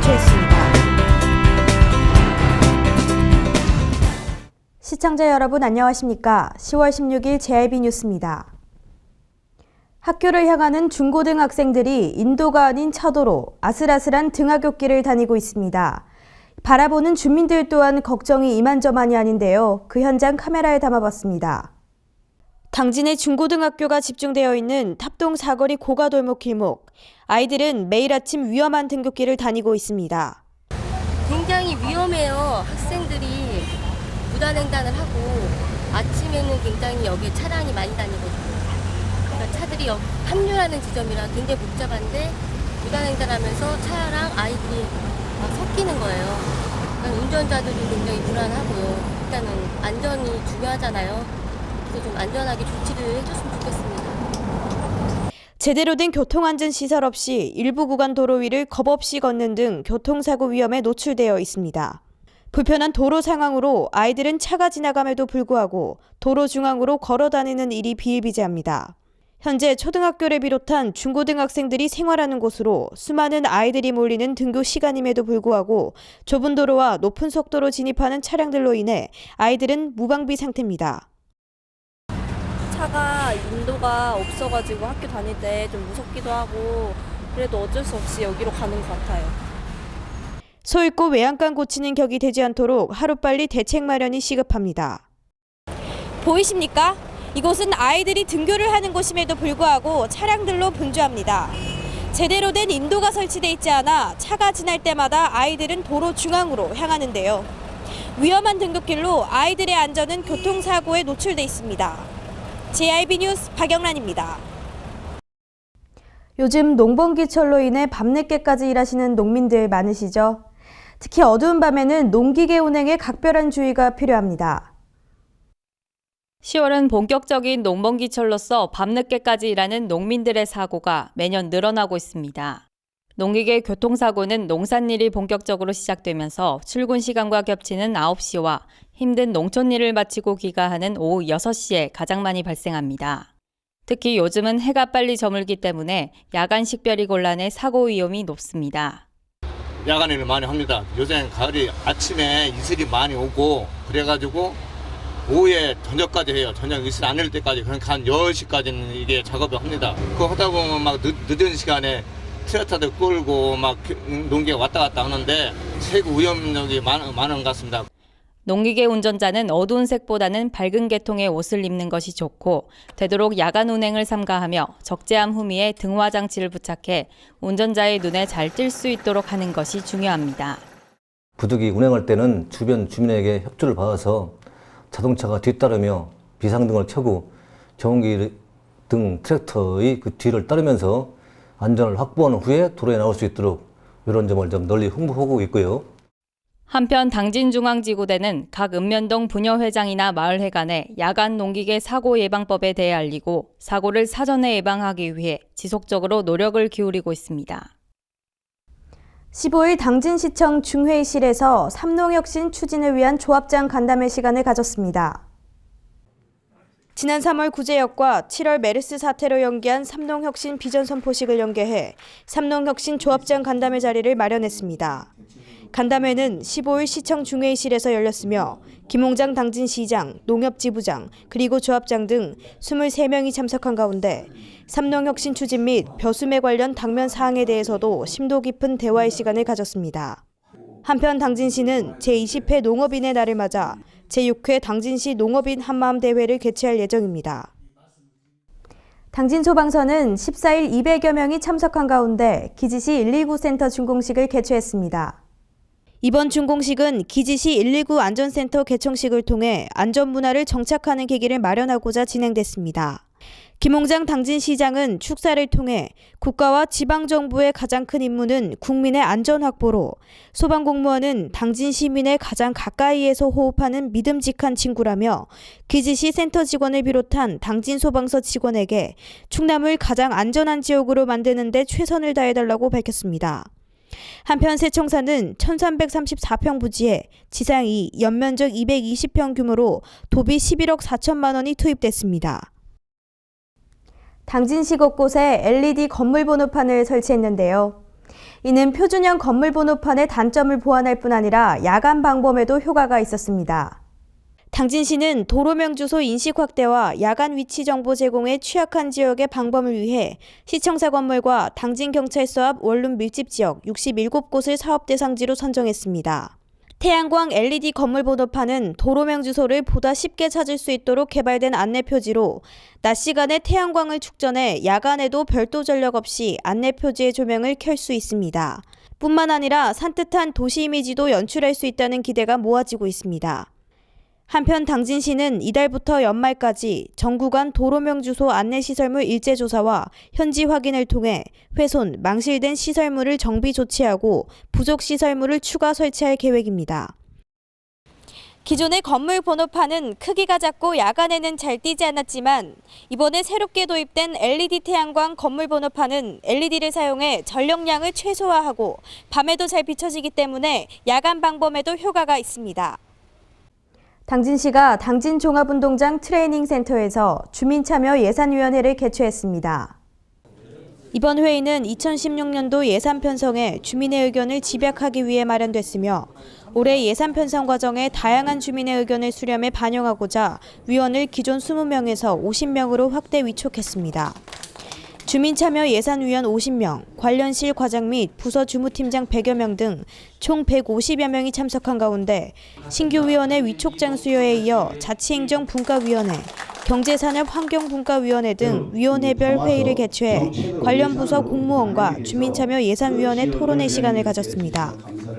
개최했습니다. 시청자 여러분 안녕하십니까? 10월 16일 JIB 뉴스입니다. 학교를 향하는 중고등학생들이 인도가 아닌 차도로 아슬아슬한 등하굣길을 다니고 있습니다. 바라보는 주민들 또한 걱정이 이만저만이 아닌데요. 그 현장 카메라에 담아봤습니다. 당진의 중고등학교가 집중되어 있는 탑동 사거리 고가돌목 길목. 아이들은 매일 아침 위험한 등굣길을 다니고 있습니다. 굉장히 위험해요. 학생들이 무단횡단을 하고 아침에는 굉장히 여기 차량이 많이 다니거든요. 그러니까 차들이 합류하는 지점이라 굉장히 복잡한데 무단횡단하면서 차랑 아이들이 막 섞이는 거예요. 그러니까 운전자들이 굉장히 불안하고요. 일단은 안전이 중요하잖아요. 그래서 좀 안전하게 조치를 해줬으면 좋겠습니다. 제대로 된 교통안전시설 없이 일부 구간 도로 위를 겁없이 걷는 등 교통사고 위험에 노출되어 있습니다. 불편한 도로 상황으로 아이들은 차가 지나감에도 불구하고 도로 중앙으로 걸어 다니는 일이 비일비재합니다. 현재 초등학교를 비롯한 중고등학생들이 생활하는 곳으로 수많은 아이들이 몰리는 등교 시간임에도 불구하고 좁은 도로와 높은 속도로 진입하는 차량들로 인해 아이들은 무방비 상태입니다. 차가 인도가 없어가지고 학교 다닐 때 좀 무섭기도 하고 그래도 어쩔 수 없이 여기로 가는 것 같아요. 소 잃고 외양간 고치는 격이 되지 않도록 하루빨리 대책 마련이 시급합니다. 보이십니까? 이곳은 아이들이 등교를 하는 곳임에도 불구하고 차량들로 분주합니다. 제대로 된 인도가 설치돼 있지 않아 차가 지날 때마다 아이들은 도로 중앙으로 향하는데요. 위험한 등굣길로 아이들의 안전은 교통사고에 노출돼 있습니다. JIB 뉴스 박영란입니다. 요즘 농번기철로 인해 밤늦게까지 일하시는 농민들 많으시죠? 특히 어두운 밤에는 농기계 운행에 각별한 주의가 필요합니다. 10월은 본격적인 농번기철로서 밤늦게까지 일하는 농민들의 사고가 매년 늘어나고 있습니다. 농기계 교통사고는 농산일이 본격적으로 시작되면서 출근 시간과 겹치는 9시와 힘든 농촌 일을 마치고 귀가하는 오후 6시에 가장 많이 발생합니다. 특히 요즘은 해가 빨리 저물기 때문에 야간 식별이 곤란해 사고 위험이 높습니다. 야간 일을 많이 합니다. 요새는 가을이 아침에 이슬이 많이 오고 그래가지고 오후에 저녁까지 해요. 저녁 이슬 안 낼 때까지. 그러니까 한 10시까지는 이게 작업을 합니다. 그거 하다 보면 막 늦은 시간에 트랙터도 끌고 막 농기가 왔다 갔다 하는데 최고 위험력이 많은 것 같습니다. 농기계 운전자는 어두운 색보다는 밝은 계통의 옷을 입는 것이 좋고 되도록 야간 운행을 삼가하며 적재함 후미에 등화 장치를 부착해 운전자의 눈에 잘 띌 수 있도록 하는 것이 중요합니다. 부득이 운행할 때는 주변 주민에게 협조를 받아서 자동차가 뒤따르며 비상등을 켜고 경운기 등 트랙터의 그 뒤를 따르면서 안전을 확보한 후에 도로에 나올 수 있도록 이런 점을 좀 널리 홍보하고 있고요. 한편 당진중앙지구대는 각 읍면동 부녀회장이나 마을회 간에 야간 농기계 사고 예방법에 대해 알리고 사고를 사전에 예방하기 위해 지속적으로 노력을 기울이고 있습니다. 15일 당진시청 중회의실에서 삼농혁신 추진을 위한 조합장 간담회 시간을 가졌습니다. 지난 3월 구제역과 7월 메르스 사태로 연기한 삼농혁신 비전 선포식을 연계해 삼농혁신 조합장 간담회 자리를 마련했습니다. 간담회는 15일 시청 중회의실에서 열렸으며 김홍장 당진시장, 농협지부장, 그리고 조합장 등 23명이 참석한 가운데 삼농혁신 추진 및 벼숨에 관련 당면 사항에 대해서도 심도 깊은 대화의 시간을 가졌습니다. 한편 당진시는 제20회 농업인의 날을 맞아 제6회 당진시 농업인 한마음 대회를 개최할 예정입니다. 당진소방서는 14일 200여 명이 참석한 가운데 기지시 119 센터 준공식을 개최했습니다. 이번 준공식은 기지시 119 안전센터 개청식을 통해 안전문화를 정착하는 계기를 마련하고자 진행됐습니다. 김홍장 당진시장은 축사를 통해 국가와 지방정부의 가장 큰 임무는 국민의 안전 확보로 소방공무원은 당진 시민의 가장 가까이에서 호흡하는 믿음직한 친구라며 기지시 센터 직원을 비롯한 당진 소방서 직원에게 충남을 가장 안전한 지역으로 만드는 데 최선을 다해달라고 밝혔습니다. 한편 세청사는 1334평 부지에 지상 2, 연면적 220평 규모로 도비 11억 4천만 원이 투입됐습니다. 당진시 곳곳에 LED 건물 번호판을 설치했는데요. 이는 표준형 건물 번호판의 단점을 보완할 뿐 아니라 야간 방범에도 효과가 있었습니다. 당진시는 도로명 주소 인식 확대와 야간 위치 정보 제공에 취약한 지역의 방범을 위해 시청사 건물과 당진경찰서 앞 원룸 밀집 지역 67곳을 사업 대상지로 선정했습니다. 태양광 LED 건물 번호판은 도로명 주소를 보다 쉽게 찾을 수 있도록 개발된 안내 표지로 낮 시간에 태양광을 축전해 야간에도 별도 전력 없이 안내 표지의 조명을 켤 수 있습니다. 뿐만 아니라 산뜻한 도시 이미지도 연출할 수 있다는 기대가 모아지고 있습니다. 한편 당진시는 이달부터 연말까지 전 구간 도로명 주소 안내시설물 일제조사와 현지 확인을 통해 훼손, 망실된 시설물을 정비 조치하고 부족 시설물을 추가 설치할 계획입니다. 기존의 건물 번호판은 크기가 작고 야간에는 잘 띄지 않았지만 이번에 새롭게 도입된 LED 태양광 건물 번호판은 LED를 사용해 전력량을 최소화하고 밤에도 잘 비춰지기 때문에 야간 방범에도 효과가 있습니다. 당진시가 당진종합운동장 트레이닝센터에서 주민참여 예산위원회를 개최했습니다. 이번 회의는 2016년도 예산 편성에 주민의 의견을 집약하기 위해 마련됐으며 올해 예산 편성 과정에 다양한 주민의 의견을 수렴해 반영하고자 위원을 기존 20명에서 50명으로 확대 위촉했습니다. 주민참여예산위원 50명, 관련실 과장 및 부서 주무팀장 100여 명 등 총 150여 명이 참석한 가운데 신규 위원회 위촉장 수여에 이어 자치행정분과위원회, 경제산업환경분과위원회 등 위원회별 회의를 개최해 관련 부서 공무원과 주민참여예산위원회 토론회 시간을 가졌습니다.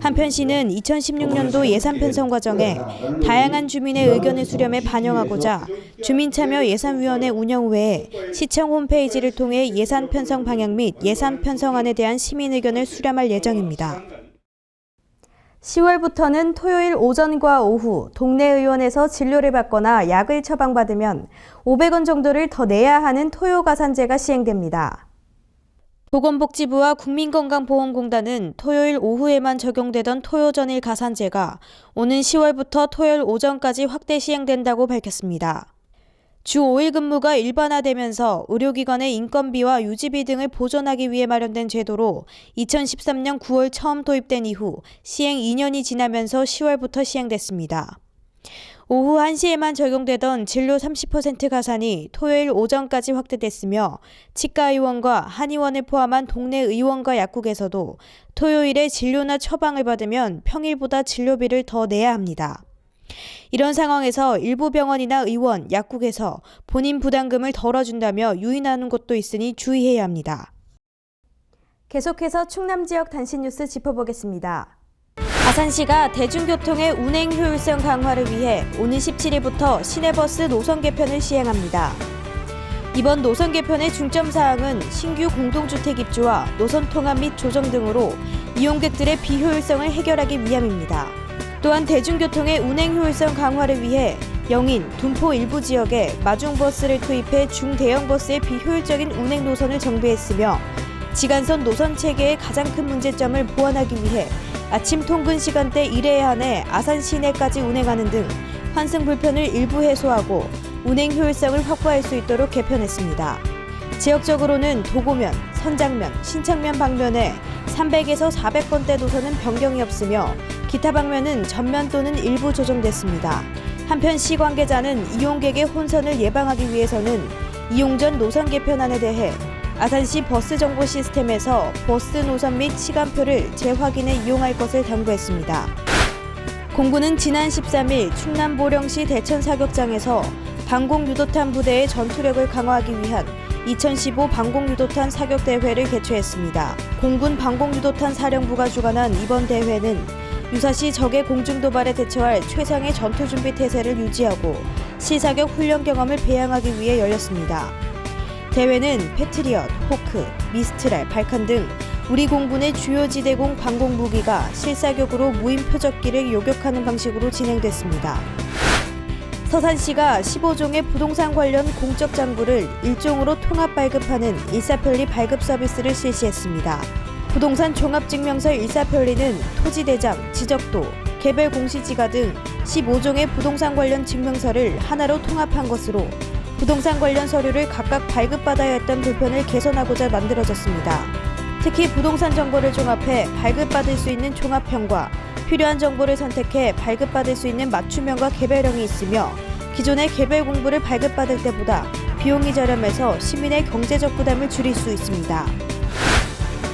한편 시는 2016년도 예산 편성 과정에 다양한 주민의 의견을 수렴해 반영하고자 주민참여예산위원회 운영 외에 시청 홈페이지를 통해 예산 편성 방향 및 예산 편성안에 대한 시민 의견을 수렴할 예정입니다. 10월부터는 토요일 오전과 오후 동네 의원에서 진료를 받거나 약을 처방받으면 500원 정도를 더 내야 하는 토요가산제가 시행됩니다. 보건복지부와 국민건강보험공단은 토요일 오후에만 적용되던 토요전일 가산제가 오는 10월부터 토요일 오전까지 확대 시행된다고 밝혔습니다. 주 5일 근무가 일반화되면서 의료기관의 인건비와 유지비 등을 보존하기 위해 마련된 제도로 2013년 9월 처음 도입된 이후 시행 2년이 지나면서 10월부터 시행됐습니다. 오후 1시에만 적용되던 진료 30% 가산이 토요일 오전까지 확대됐으며 치과의원과 한의원을 포함한 동네 의원과 약국에서도 토요일에 진료나 처방을 받으면 평일보다 진료비를 더 내야 합니다. 이런 상황에서 일부 병원이나 의원, 약국에서 본인 부담금을 덜어준다며 유인하는 곳도 있으니 주의해야 합니다. 계속해서 충남 지역 단신 뉴스 짚어보겠습니다. 아산시가 대중교통의 운행 효율성 강화를 위해 오는 17일부터 시내버스 노선 개편을 시행합니다. 이번 노선 개편의 중점 사항은 신규 공동주택 입주와 노선 통합 및 조정 등으로 이용객들의 비효율성을 해결하기 위함입니다. 또한 대중교통의 운행 효율성 강화를 위해 영인, 둔포 일부 지역에 마중버스를 투입해 중대형 버스의 비효율적인 운행 노선을 정비했으며 지간선 노선 체계의 가장 큰 문제점을 보완하기 위해 아침 통근 시간대 1회에 한해 아산 시내까지 운행하는 등 환승 불편을 일부 해소하고 운행 효율성을 확보할 수 있도록 개편했습니다. 지역적으로는 도고면, 선장면, 신창면 방면에 300에서 400번대 노선은 변경이 없으며 기타 방면은 전면 또는 일부 조정됐습니다. 한편 시 관계자는 이용객의 혼선을 예방하기 위해서는 이용 전 노선 개편안에 대해 아산시 버스 정보 시스템에서 버스 노선 및 시간표를 재확인해 이용할 것을 당부했습니다. 공군은 지난 13일 충남 보령시 대천 사격장에서 방공유도탄 부대의 전투력을 강화하기 위한 2015 방공유도탄 사격대회를 개최했습니다. 공군 방공유도탄 사령부가 주관한 이번 대회는 유사시 적의 공중도발에 대처할 최상의 전투준비 태세를 유지하고 시사격 훈련 경험을 배양하기 위해 열렸습니다. 대회는 패트리엇, 호크, 미스트랄, 발칸 등 우리 공군의 주요 지대공 방공무기가 실사격으로 무인 표적기를 요격하는 방식으로 진행됐습니다. 서산시가 15종의 부동산 관련 공적 장부를 일종으로 통합 발급하는 일사편리 발급 서비스를 실시했습니다. 부동산 종합증명서 일사편리는 토지대장, 지적도, 개별 공시지가 등 15종의 부동산 관련 증명서를 하나로 통합한 것으로 부동산 관련 서류를 각각 발급받아야 했던 불편을 개선하고자 만들어졌습니다. 특히 부동산 정보를 종합해 발급받을 수 있는 종합형과 필요한 정보를 선택해 발급받을 수 있는 맞춤형과 개별형이 있으며 기존의 개별 공부를 발급받을 때보다 비용이 저렴해서 시민의 경제적 부담을 줄일 수 있습니다.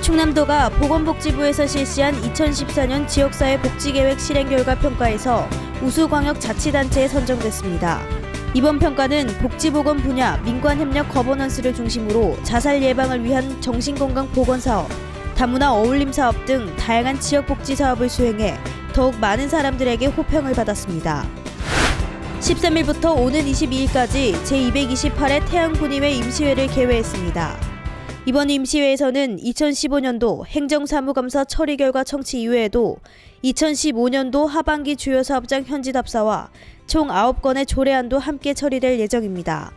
충남도가 보건복지부에서 실시한 2014년 지역사회 복지계획 실행 결과 평가에서 우수광역자치단체에 선정됐습니다. 이번 평가는 복지보건 분야 민관협력 거버넌스를 중심으로 자살 예방을 위한 정신건강 보건사업, 다문화 어울림 사업 등 다양한 지역복지 사업을 수행해 더욱 많은 사람들에게 호평을 받았습니다. 13일부터 오는 22일까지 제228회 태양군의회 임시회를 개회했습니다. 이번 임시회에서는 2015년도 행정사무감사 처리 결과 청취 이외에도 2015년도 하반기 주요 사업장 현지 답사와 총 9건의 조례안도 함께 처리될 예정입니다.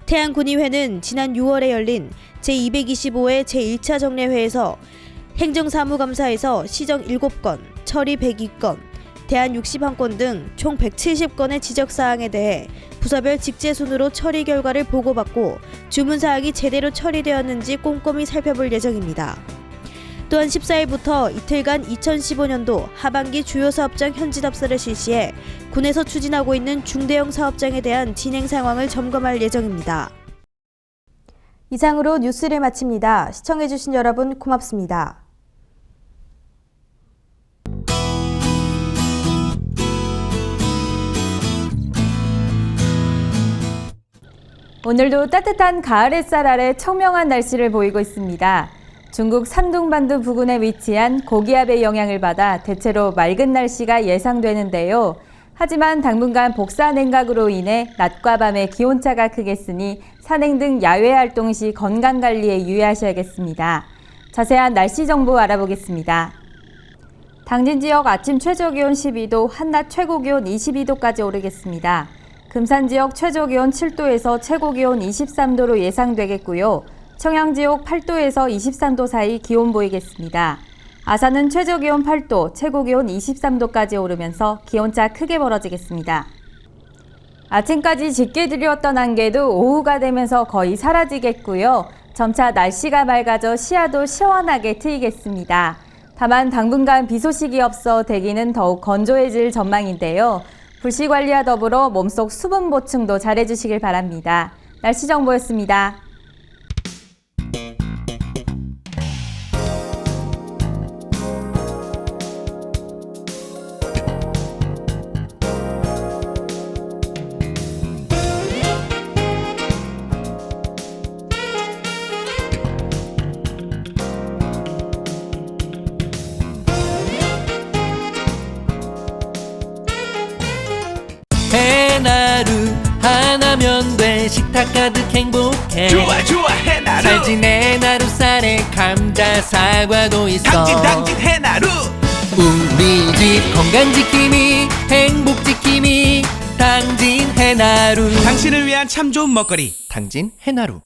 태양군의회는 지난 6월에 열린 제225회 제1차 정례회에서 행정사무감사에서 시정 7건, 처리 102건, 대안 61건 등 총 170건의 지적사항에 대해 부서별 직제순으로 처리 결과를 보고받고 주문사항이 제대로 처리되었는지 꼼꼼히 살펴볼 예정입니다. 또한 14일부터 이틀간 2015년도 하반기 주요 사업장 현지 답사를 실시해 군에서 추진하고 있는 중대형 사업장에 대한 진행 상황을 점검할 예정입니다. 이상으로 뉴스를 마칩니다. 시청해주신 여러분 고맙습니다. 오늘도 따뜻한 가을 햇살 아래 청명한 날씨를 보이고 있습니다. 중국 산둥반도 부근에 위치한 고기압의 영향을 받아 대체로 맑은 날씨가 예상되는데요. 하지만 당분간 복사 냉각으로 인해 낮과 밤의 기온차가 크겠으니 산행 등 야외 활동 시 건강관리에 유의하셔야겠습니다. 자세한 날씨 정보 알아보겠습니다. 당진 지역 아침 최저기온 12도, 한낮 최고기온 22도까지 오르겠습니다. 금산 지역 최저기온 7도에서 최고기온 23도로 예상되겠고요. 청양 지역 8도에서 23도 사이 기온 보이겠습니다. 아산은 최저기온 8도, 최고기온 23도까지 오르면서 기온차 크게 벌어지겠습니다. 아침까지 짙게 드리웠던 안개도 오후가 되면서 거의 사라지겠고요. 점차 날씨가 맑아져 시야도 시원하게 트이겠습니다. 다만 당분간 비 소식이 없어 대기는 더욱 건조해질 전망인데요. 불씨 관리와 더불어 몸속 수분 보충도 잘해주시길 바랍니다. 날씨 정보였습니다. 해나루 하나면 돼. 식탁 가득 행복해. 좋아 좋아 해나루. 잘 지내 나루산에 감자 사과도 있어. 당진 해나루. 우리 집 건강 지킴이 행복 지킴이 당진 해나루. 당신을 위한 참 좋은 먹거리 당진 해나루.